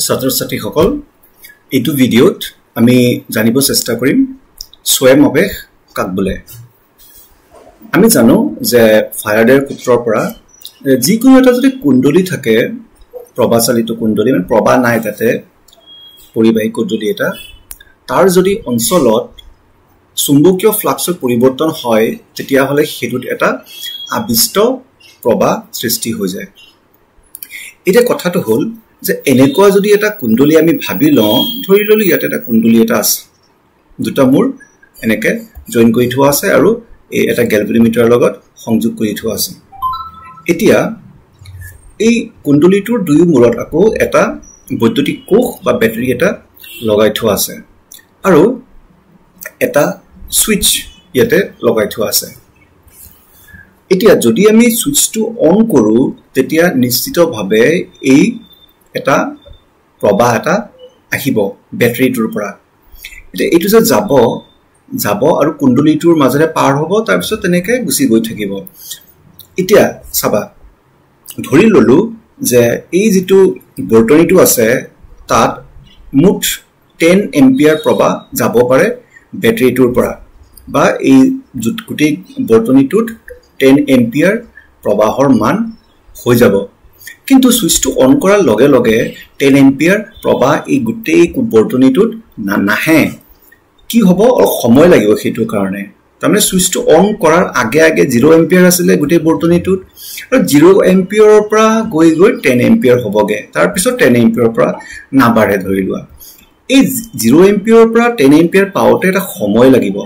ছাত্ৰ-ছাত্ৰীসকল এইটো ভিডিঅ'ত আমি জানিব চেষ্টা কৰিম স্বয়ং আবেশ কাক বোলে আমি জানো যে ফাৰাডেৰ সূত্ৰৰ পৰা যিকোনো এটা যদি কুণ্ডলী থাকে প্ৰবাহচালিত কুণ্ডলী মানে প্ৰবাহ নাই তাতে পৰিবাহী কুণ্ডলী এটা তাৰ যদি অঞ্চলত চুম্বকীয় ফ্লাক্সৰ পৰিৱৰ্তন হয় তেতিয়া হলে হেতুত এটা আবিষ্ট প্ৰবাহ সৃষ্টি হৈ যায় এটা কথাটো হল যে এনেকুৱা যদি এটা কুণ্ডলী আমি ভাবি লওঁ ধৰি ললো ইয়াতে এটা কুণ্ডলী এটা আছে দুটা মূৰ এনেকে জয়েন কৰি থোৱা আছে আৰু এই এটা গ্যালভানোমিটাৰৰ লগত সংযোগ কৰি থোৱা আছে এতিয়া এই কুণ্ডলীটোৰ দুই মূৰত আকৌ এটা বৈদ্যুতিক কোষ বা বেটাৰী এটা লগাই থোৱা আছে আৰু এটা সুইচ ইয়াতে লগাই থোৱা আছে এতিয়া যদি আমি সুইচটো অন কৰো তেতিয়া নিশ্চিতভাৱে এই এটা প্ৰবাহ এটা আহিব বেটাৰীটোৰ পৰা এতিয়া এইটো যে যাব আৰু কুণ্ডলীটোৰ মাজেৰে পাৰ হ'ব তাৰ পিছত তেনেকৈ গুচি গৈ থাকিব এতিয়া চাবা ধৰি ললো যে এই যেটো বৰ্তনীটো আছে তাত মুঠ 10 এম্পিয়াৰ প্ৰবাহ যাব পাৰে বেটাৰীটোৰ পৰা বা এই গুটি বৰ্তনীটোত 10 এম্পিয়াৰ প্ৰবাহৰ মান হৈ যাব কিন্তু সুইচটো অন কৰাৰ লগে লগে 10 এম্পিয়াৰ প্ৰবাহ এই গুটি বৰ্তনীটোত নাহে কি হ'ব আৰু সময় লাগিব হেতু কাৰণে তাৰমানে সুইচটো অন কৰাৰ আগে 0 এম্পিয়াৰ আছিল গুটি বৰ্তনীটোত আৰু 0 এম্পিয়াৰৰ পৰা গৈ 10 এম্পিয়াৰ হ'বগে তাৰ পিছত 10 এম্পিয়াৰৰ পৰা নাবাঢ়ে ধৰিলোৱা এই 0 এম্পিয়াৰৰ পৰা 10 এম্পিয়াৰ পাওঁতে এটা সময় লাগিব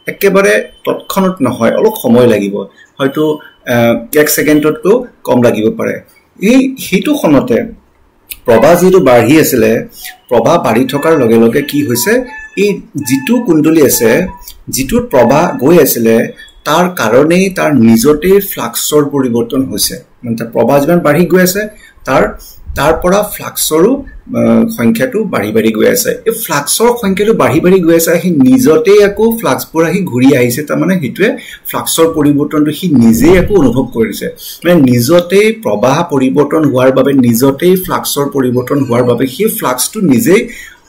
একেবাৰে তৎক্ষণাত নহয় অলপ সময় লাগিব হয়তো 1 সেকেন্ডতকৈ কম লাগিব পাৰে এই হেতু খনতে প্ৰবাহ যেটো বাঢ়ি আছিল প্ৰবাহ বাঢ়ি থকাৰ লগে লগে কি হৈছে এই যেটো কুণ্ডলী আছে যেটো প্ৰবাহ গৈ আছিল তাৰ কাৰণে তাৰ নিজতে ফ্লাক্সৰ পৰিৱৰ্তন হৈছে মানে তাৰ প্ৰবাহ যিমান বাঢ়ি গৈ আছে তাৰ পৰা ফ্লাক্সৰো সংখ্যাটো বাঢ়ি গৈ আছে এই ফ্লাক্সৰ সংখ্যাটো বাঢ়ি গৈ আছে হি নিজতে আকৌ ফ্লাক্সবোৰ আহি ঘূৰি আহিছে তাৰ মানে হেতুৱে ফ্লাক্সৰ পৰিৱৰ্তনটো হি নিজে আকৌ অনুভৱ কৰিছে মানে নিজতে প্ৰবাহ পৰিৱৰ্তন হোৱাৰ বাবে নিজতে ফ্লাক্সৰ পৰিৱৰ্তন হোৱাৰ বাবে হি ফ্লাক্সটো নিজে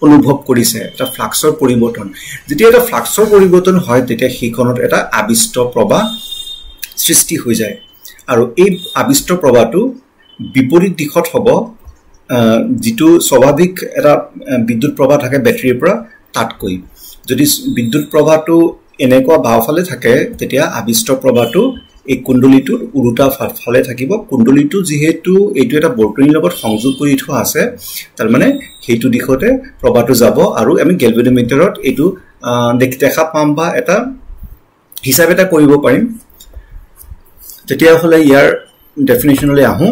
অনুভৱ কৰিছে এটা ফ্লাক্সৰ পৰিৱৰ্তন যেতিয়া এটা ফ্লাক্সৰ পৰিৱৰ্তন হয় তেতিয়া হিখনত এটা আবিষ্ট প্ৰবাহ সৃষ্টি হৈ যায় আৰু এই আবিষ্ট প্ৰবাহটো বিপৰীত দিশত হ'ব যেটো স্বাভাৱিক এটা বিদ্যুৎ প্ৰবাহ থাকে বেটাৰীৰ পৰা তাতকৈ যদি বিদ্যুৎ প্ৰবাহটো এনেকুৱা বাওফালে থাকে তেতিয়া আবিষ্ট প্ৰবাহটো এই কুণ্ডলীটোৰ উল্টা ফালে থাকিব কুণ্ডলীটো যেহেতু এইটো এটা বৰ্তনীৰ লগত সংযোগ কৰি থোৱা আছে তাৰ মানে হেতু দিশতে প্ৰবাহটো যাব আৰু আমি গ্যালভানোমিটাৰত এইটো দেখা পাম বা এটা হিচাপ এটা কৰিব পাৰিম তেতিয়া হলে ইয়াৰ ডেফিনিশনলৈ আহো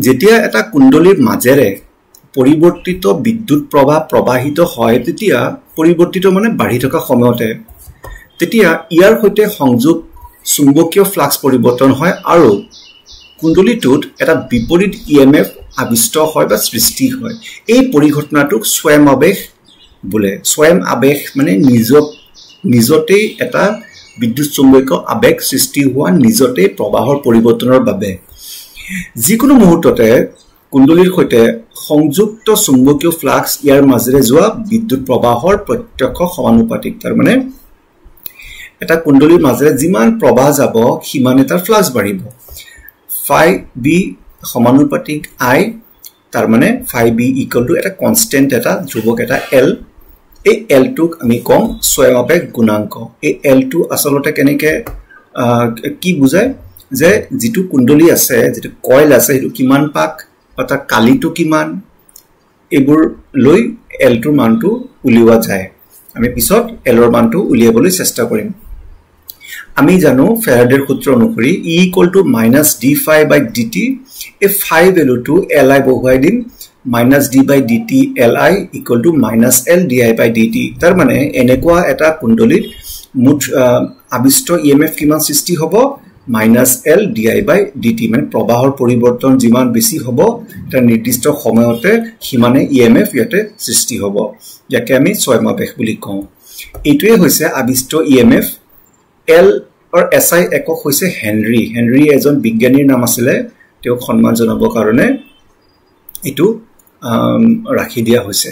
যেতিয়া এটা কুণ্ডলীৰ মাজেৰে পৰিৱৰ্তিত বিদ্যুৎ প্ৰবাহ প্ৰবাহিত হয় তেতিয়া পৰিৱৰ্তিত মানে বাঢ়ি থকা সময়তে তেতিয়া ইয়াৰ সৈতে সংযোগ চুম্বকীয় ফ্লাক্স পৰিৱৰ্তন হয় আৰু কুণ্ডলীটোত এটা বিপৰীত ইএমএফ আবিষ্ট হয় বা সৃষ্টি হয় এই পৰিঘটনাটোক স্বয়ং আবেশ বোলে স্বয়ং আবেশ মানে নিজতে এটা বিদ্যুৎ চুম্বকীয় আবেশ সৃষ্টি হোৱা নিজতে প্ৰবাহৰ পৰিৱৰ্তনৰ বাবে যিকোনো মুহূৰ্ততে কুণ্ডলীৰ সৈতে সংযুক্ত চুম্বকীয় ফ্লাক্স ইয়াৰ মাজেৰে যোৱা বিদ্যুৎ প্ৰবাহৰ প্ৰত্যক্ষ সমানুপাতিক তাৰ মানে এটা কুণ্ডলীৰ মাজেৰে যিমান প্ৰবাহ যাব সিমানে তাৰ ফ্লাক্স বাঢ়িব phi b সমানুপাতিক I তাৰ মানে phi b ইকুৱেল টু এটা কনস্ট্যান্ট এটা ধ্ৰুৱক এটা L এই L টোক আমি কম স্বয়ং আবেশ গুণাঙ্ক এই L টো আসলতে কেনেকে কি বুজায় যে যেটো কুণ্ডলী আছে যেটো কয়েল আছে হেতু কিমান পাক বা তাৰ কালিটো কিমান এবোৰ লৈ L টোৰ মানটো উলিওৱা যায় আমি পিছত L ৰ মানটো উলিয়াবলৈ চেষ্টা কৰিম আমি জানো ফেৰাডেৰ সূত্ৰ অনুসৰি E - d phi by dt এই phi ভ্যালুটো Li বহুৱাই দিম - d by dt Li - L di by dt তাৰ মানে এনেকুৱা এটা কুণ্ডলীত মুঠ আবিষ্ট ইএমএফ কিমান সৃষ্টি হ'ব -L di by dt মানে প্ৰবাহৰ পৰিৱৰ্তন যিমান বেছি হ'ব এটা নিৰ্দিষ্ট সময়তে হিমানে ইএমএফ ইয়াতে সৃষ্টি হ'ব যাকে আমি স্বয়ং আবেশ বুলি কওঁ এইটোৱে হৈছে আবিষ্ট ইএমএফ L और SI একক হৈছে হেনৰি এজন বিজ্ঞানীৰ নাম আছিল তেওঁক সন্মান জনাবৰ কাৰণে এটো ৰাখি দিয়া হৈছে